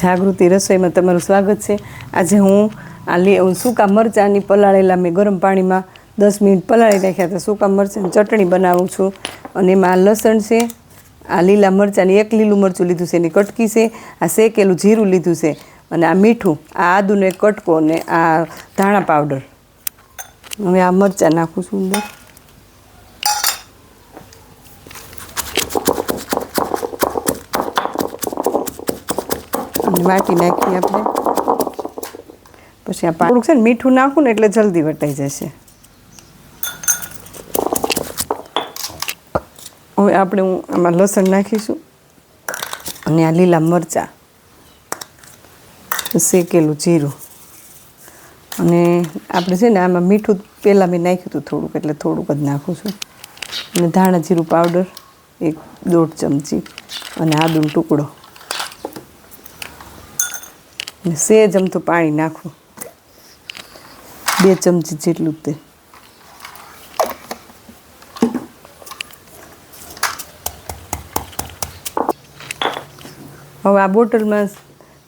જાગૃતિ રસોઈમાં તમારું સ્વાગત છે। આજે હું સૂકા મરચાંની પલાળેલા મેં ગરમ પાણીમાં 10 મિનિટ પલાળી રાખ્યા હતા સૂકા મરચાંની ચટણી બનાવું છું। અને એમાં લસણ છે, આ લીલા મરચાંની એક લીલું મરચું લીધું છે, એની કટકી છે, આ શેકેલું જીરું લીધું છે, અને આ મીઠું, આ આદુનો એક કટકો, અને આ ધાણા પાવડર। હવે આ મરચાં નાખું છું અંદર, વાટી નાખીએ આપણે। પછી આ થોડુંક છે ને મીઠું નાખું ને એટલે જલ્દી વટાઈ જશે। હવે આપણે આમાં લસણ નાખીશું, અને આ લીલા મરચાં, શેકેલું જીરું, અને આપણે છે ને આમાં મીઠું પહેલાં મેં નાખ્યું હતું થોડુંક, એટલે થોડુંક જ નાખું છું। અને ધાણા જીરું પાવડર 1-1.5 ચમચી, અને આદુનો ટુકડો, અને સેજ અમથું પાણી નાખવું, 2 ચમચી જેટલું તે। હવે આ બોટલમાં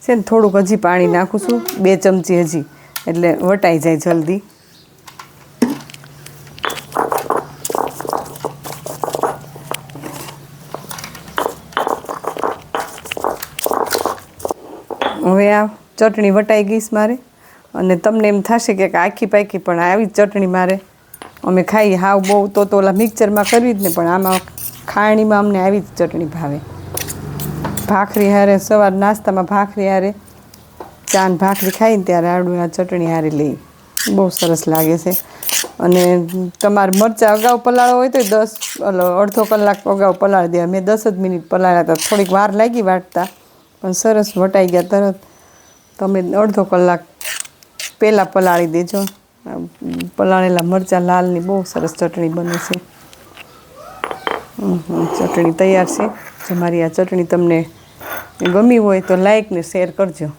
છે ને થોડુંક હજી પાણી નાખું છું, 2 ચમચી હજી, એટલે વટાઈ જાય જલ્દી। હવે આ ચટણી વટાઈ ગઈ મારે, અને તમને એમ થશે કે આખી પાકી, પણ આવી જ ચટણી મારે અમે ખાઈએ। હાવ બહુ તો ઓલા મિક્સરમાં કરવી જ ને, પણ આમાં ખાણીમાં અમને આવી જ ચટણી ભાવે। ભાખરી હારે, સવાર નાસ્તામાં ભાખરી હારે, ચા ને ભાખરી ખાઈને ત્યારે આવડું આ ચટણી હારે લઈ, બહુ સરસ લાગે છે। અને તમારે મરચાં અગાઉ પલાળો હોય તો અડધો કલાક અગાઉ પલાળી દેવા। મેં 10 જ મિનિટ પલાળ્યા હતા, થોડીક વાર લાગી વાટતા, પણ સરસ વટાઈ ગયા તરત। તમે અડધો કલાક પહેલાં પલાળી દેજો। પલાળેલા મરચાં લાલની બહુ સરસ ચટણી બને છે। ચટણી તૈયાર છે। જો મારી આ ચટણી તમને ગમી હોય તો લાઈક ને શેર કરજો।